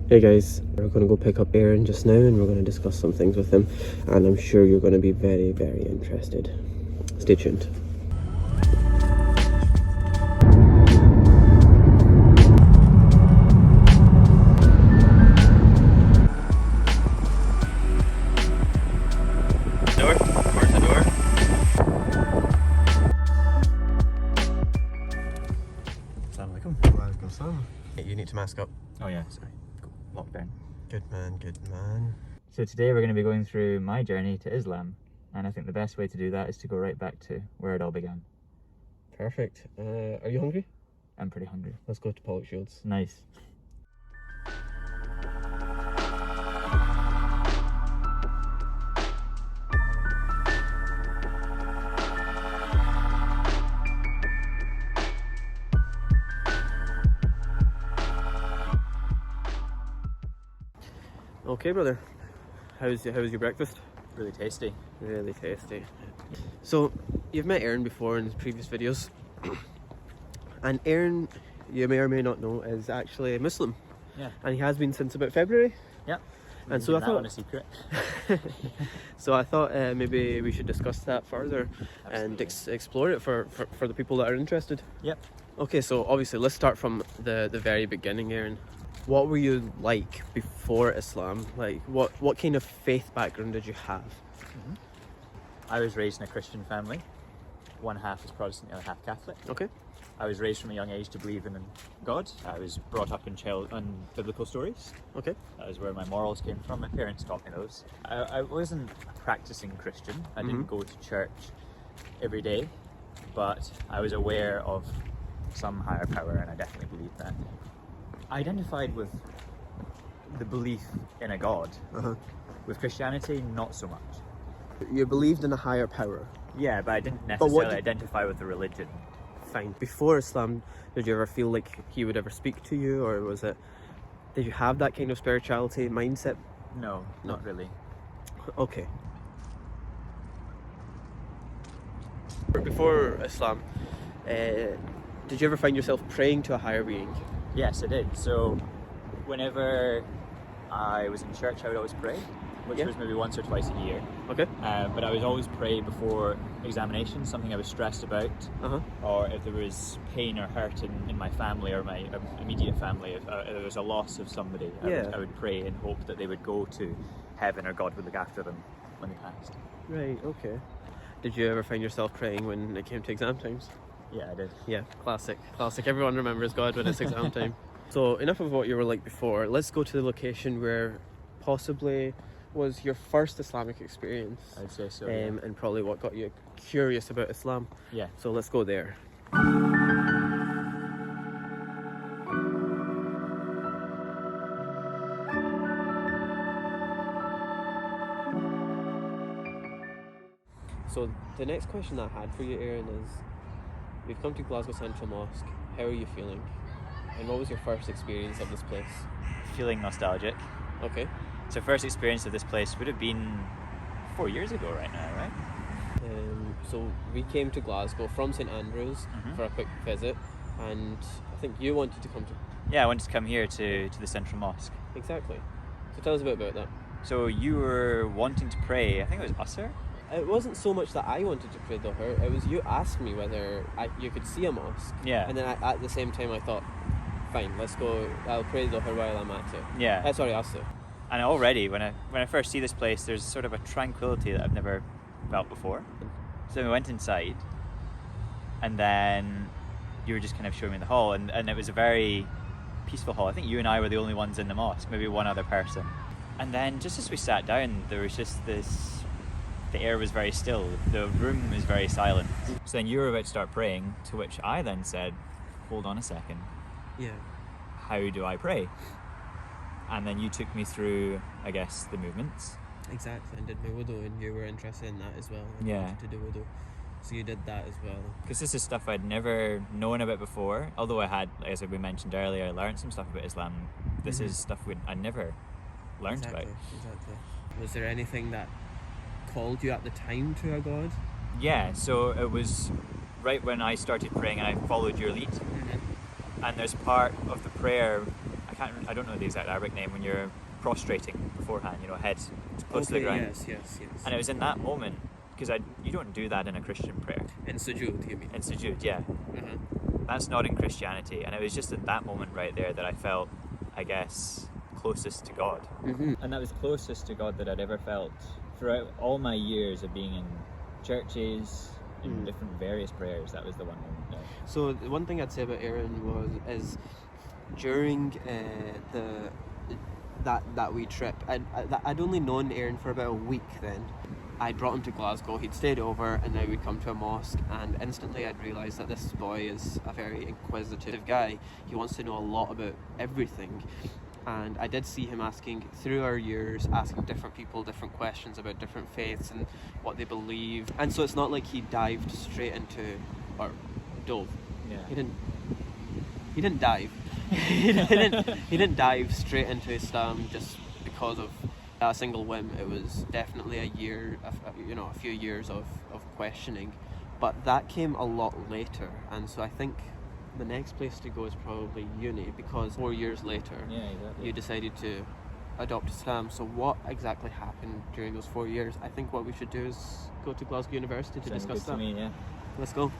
Hey guys, we're going to go pick up Aaron just now and we're going to discuss some things with him, and I'm sure you're going to be very, very interested. Stay tuned. Door? Where's the door? Assalamu alaikum. You need to mask up. Oh yeah, sorry. Lockdown. Good man, good man. So today we're going to be going through my journey to Islam, and I think the best way to do that is to go right back to where it all began. Perfect. Are you hungry? I'm pretty hungry. Let's go to Pollock Shields. Nice. Okay, brother. How's your breakfast? Really tasty. Really tasty. So, you've met Aaron before in his previous videos. And Aaron, you may or may not know, is actually a Muslim. Yeah. And he has been since about February. Yep. And so I thought, on a secret. so I thought maybe we should discuss that further. Absolutely. And explore it for the people that are interested. Yep. Okay, so obviously let's start from the very beginning, Aaron. What were you like before Islam? Like, what kind of faith background did you have? I was raised in a Christian family. One half is Protestant, the other half Catholic. Okay. I was raised from a young age to believe in God. I was brought up in biblical stories. Okay. That is where my morals came from. My parents taught me those. I wasn't a practicing Christian. I didn't go to church every day, but I was aware of some higher power, and I definitely believed that. I identified with the belief in a God. With Christianity, not so much. You believed in a higher power. Yeah, but I didn't what necessarily did- identify with the religion. Fine. Before Islam, did you ever feel like he would ever speak to you, or did you have that kind of spirituality mindset? No, not really. Okay. Before Islam, did you ever find yourself praying to a higher being? Yes, I did. So whenever I was in church, I would always pray, which Yeah. was maybe once or twice a year. Okay. But I would always pray before examinations, something I was stressed about, or if there was pain or hurt in my family or my immediate family, if there was a loss of somebody, I would pray and hope that they would go to heaven or God would look after them when they passed. Right, okay. Did you ever find yourself praying when it came to exam times? Yeah, I did. Yeah, classic. Everyone remembers God when it's exam time. So enough of what you were like before. Let's go to the location where possibly was your first Islamic experience. I'd say so. Yeah. And probably what got you curious about Islam. Yeah. So let's go there. So the next question I had for you, Aaron, is we've come to Glasgow Central Mosque. How are you feeling? And what was your first experience of this place? Feeling nostalgic. Okay. So first experience of this place would have been 4 years ago right now, right? So we came to Glasgow from St Andrews for a quick visit, and I think you wanted to come to... Yeah, I wanted to come here to the Central Mosque. Exactly. So tell us a bit about that. So you were wanting to pray, I think it was Usr? It wasn't so much that I wanted to pray Dhuhr, it was you asked me whether you could see a mosque. Yeah. And then at the same time I thought, fine, let's go, I'll pray Dhuhr while I'm at it. Yeah. Sorry, Asr. And already, when I first see this place, there's sort of a tranquility that I've never felt before. So we went inside, and then you were just kind of showing me the hall, and it was a very peaceful hall. I think you and I were the only ones in the mosque, maybe one other person. And then just as we sat down, there was just the air was very still, the room was very silent. So then you were about to start praying, to which I then said, hold on a second, Yeah. how do I pray? And then you took me through, I guess, the movements. Exactly, and did my wudu, and you were interested in that as well. And Yeah. wanted to do wudu. So you did that as well. Because this is stuff I'd never known about before. Although I had, as we mentioned earlier, I learned some stuff about Islam. This is stuff I never learned about. Exactly. Was there anything that called you at the time to a god? Yeah, so it was right when I started praying and I followed your lead. And there's part of the prayer, I I don't know the exact Arabic name when you're prostrating beforehand, you know, head close to the ground. Yes. And it was in that moment, because you don't do that in a Christian prayer. In sujood, you mean? In sujood, yeah. Mm-hmm. That's not in Christianity. And it was just at that moment right there that I felt, I guess, closest to God. Mm-hmm. And that was closest to God that I'd ever felt throughout all my years of being in churches, in different various prayers. That was the one moment there. So the one thing I'd say about Aaron is during that wee trip, I'd only known Aaron for about a week then. I brought him to Glasgow, he'd stayed over, and now we'd come to a mosque, and instantly I'd realised that this boy is a very inquisitive guy. He wants to know a lot about everything. And I did see him asking, through our years, asking different people different questions about different faiths and what they believe. And so it's not like he dived straight into, or dove. Yeah. He didn't dive. he didn't dive straight into Islam just because of a single whim. It was definitely a few years of questioning. But that came a lot later, and so I think the next place to go is probably uni, because 4 years later you decided to adopt Islam. So what exactly happened during those 4 years? I think what we should do is go to Glasgow University to discuss that. To me, yeah. Let's go.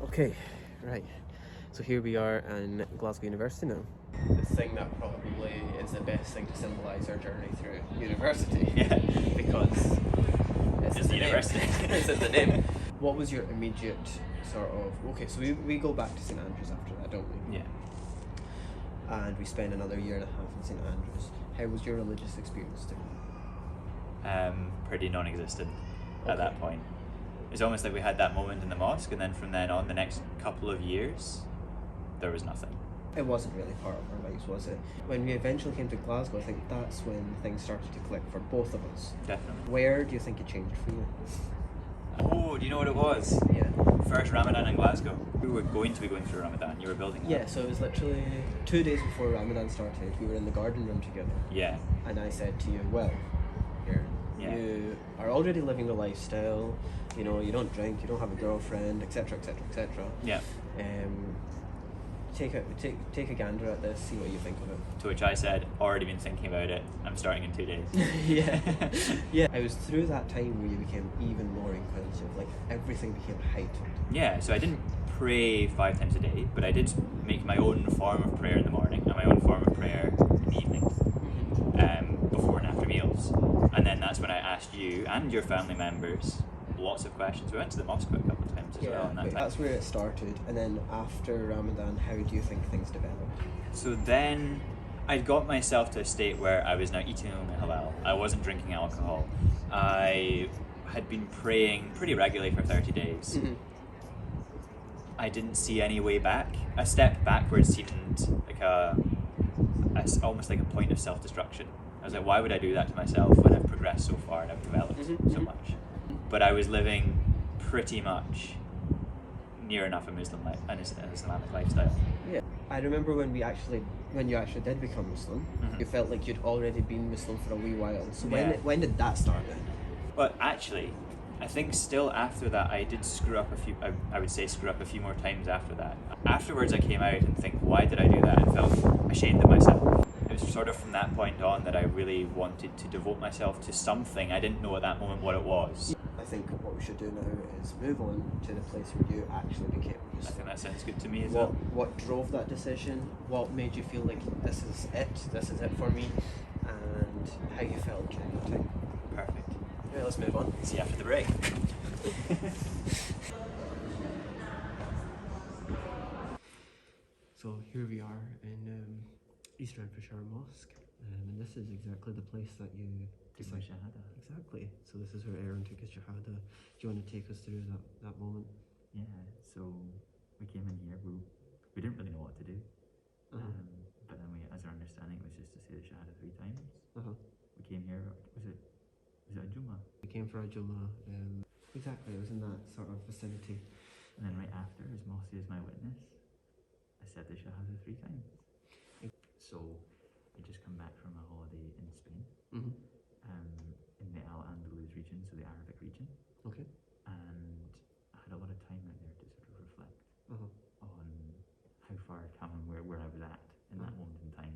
Okay, right. So here we are in Glasgow University now. The thing that probably is the best thing to symbolise our journey through university. Yeah. Because It's the university. It's in the name. What was your immediate sort of... Okay, so we go back to St Andrews after that, don't we? Yeah. And we spend another year and a half in St Andrews. How was your religious experience there? Pretty non-existent Okay. at that point. It was almost like we had that moment in the mosque, and then from then on, the next couple of years, there was nothing. It wasn't really part of our lives, was it? When we eventually came to Glasgow, I think that's when things started to click for both of us. Definitely. Where do you think it changed for you? Oh, do you know what it was? Yeah. First Ramadan in Glasgow. We were going to be going through Ramadan. You were building that. Yeah, so it was literally 2 days before Ramadan started. We were in the garden room together. Yeah. And I said to you, well, here, you are already living the lifestyle, you know, you don't drink, you don't have a girlfriend, etc, etc, etc. Yeah. Take a gander at this, see what you think of it. To which I said, already been thinking about it. I'm starting in 2 days. Yeah. It was through that time where you became even more inquisitive, like everything became heightened. Yeah, so I didn't pray 5 times a day, but I did make my own form of prayer in the morning and my own form of prayer in the evening, before and after meals. And then that's when I asked you and your family members lots of questions. We went to the mosque a couple of times as well. In that time. That's where it started. And then after Ramadan, how do you think things developed? So then I'd got myself to a state where I was now eating only halal. I wasn't drinking alcohol. I had been praying pretty regularly for 30 days. Mm-hmm. I didn't see any way back. A step backwards seemed like almost like a point of self-destruction. I was like, why would I do that to myself when I've progressed so far and I've developed so much? But I was living pretty much near enough an Islamic lifestyle. Yeah, I remember when you actually did become Muslim, you felt like you'd already been Muslim for a wee while. So when did that start then? But actually, I think still after that, I did screw up a few. I would say screw up a few more times after that. Afterwards, I came out and think, why did I do that? And felt ashamed of myself. It was sort of from that point on that I really wanted to devote myself to something. I didn't know at that moment what it was. I think what we should do now is move on to the place where you actually became I Muslim. think that sounds good to me as well. What drove that decision? What made you feel like this is it for me? And how you felt during that time? Perfect. Yeah, let's move on. See you after the break. So here we are in East Renfrewshire Mosque, and this is exactly the place that you Took my shahada. Exactly. So this is where Aaron took his shahada. Do you want to take us through that moment? Yeah, so we came in here, we didn't really know what to do. But then as our understanding, it was just to say the shahada 3 times. We came here, was it a Jummah? We came for a Jummah. Exactly, it was in that sort of vicinity. And then right after, as Mosque is my witness, I said the Shahada 3 times. So I just come back from a holiday in Spain, Mm-hmm. in the Al-Andalus region, so the Arabic region. Okay. And I had a lot of time out there to sort of reflect Uh-huh. on how far I'd come and where I was at in that moment in time.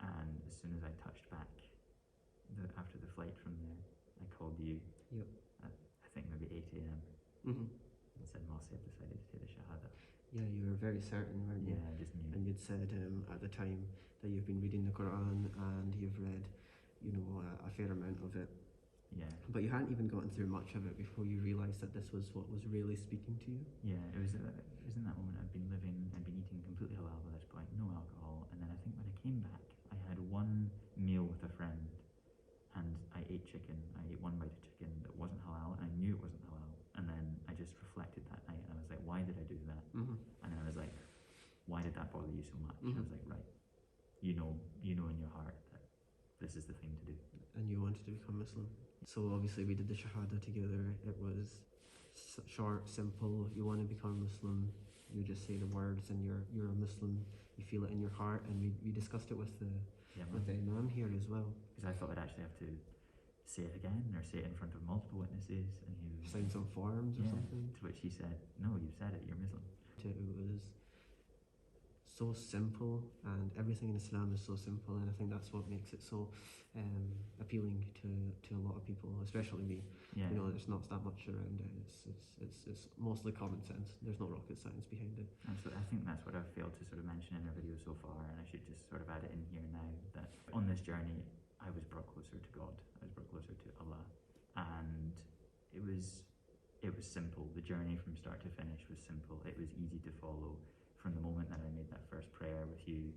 And as soon as I touched back, after the flight from there, I called you Yep. at, I think maybe 8 a.m. Mm-hmm. and said, Mossy, I've decided to take the Shahada. Yeah, you were very certain, weren't you? Yeah, I just knew. And you'd said at the time that you've been reading the Quran and you've read, you know, a fair amount of it. Yeah. But you hadn't even gotten through much of it before you realised that this was what was really speaking to you. Yeah, it was in that moment I'd been eating completely halal by this point, no alcohol, and then I think when I came back, I had one meal with a friend, and I ate chicken. I ate one bite of chicken that wasn't halal, and I knew it wasn't halal. And then I just reflected that night, and I was like, why did I do that? Mm-hmm. And then I was like, why did that bother you so much? Mm-hmm. I was like, right, you know in your heart that this is the thing to do. And you wanted to become Muslim. So obviously we did the Shahada together. It was short, simple. You want to become Muslim, you just say the words and you're a Muslim. You feel it in your heart, and we discussed it with the Imam here as well. Because I thought I'd actually have to say it again or say it in front of multiple witnesses, and he was Sign some forms or something. To which he said, no, you've said it, you're Muslim. It was so simple, and everything in Islam is so simple, and I think that's what makes it so appealing to a lot of people, especially me. Yeah. You know, there's not that much around it. It's mostly common sense. There's no rocket science behind it. Absolutely. I think that's what I've failed to sort of mention in our video so far, and I should just sort of add it in here now, that on this journey I was brought closer to God. I was brought closer to Allah, and it was simple. The journey from start to finish was simple. It was easy to follow. From the moment that I made that first prayer with you,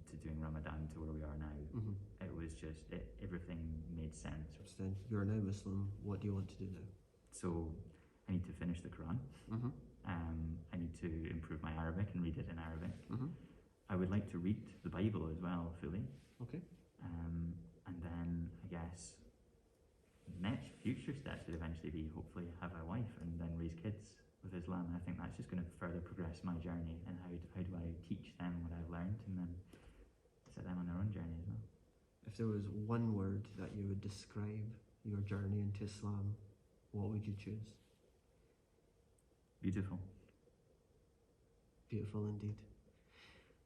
to doing Ramadan to where we are now, Mm-hmm. it was just everything made sense. Then you're now Muslim. What do you want to do now? So I need to finish the Quran. Mm-hmm. I need to improve my Arabic and read it in Arabic. Mm-hmm. I would like to read the Bible as well fully. Okay. And then I guess next future steps would eventually be hopefully have a wife and then raise kids with Islam. And I think that's just going to further progress my journey, and how do I teach them what I've learned, and then set them on their own journey as well. If there was one word that you would describe your journey into Islam, what would you choose? Beautiful. Beautiful indeed.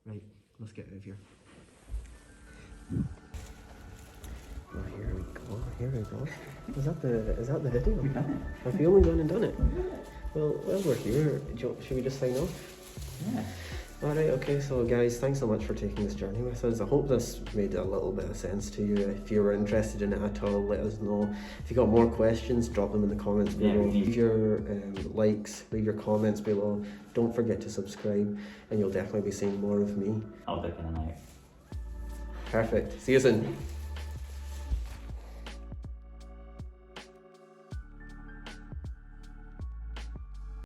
Right, let's get out of here. Oh, here we go. Is that the video? We've done it. Have you only gone and done it? Well, we're here. Should we just sign off? Yeah. Alright, okay, so guys, thanks so much for taking this journey with us. I hope this made a little bit of sense to you. If you were interested in it at all, let us know. If you got more questions, drop them in the comments below. Leave your likes, leave your comments below. Don't forget to subscribe, and you'll definitely be seeing more of me. I'll dip in and out. Perfect. See you soon.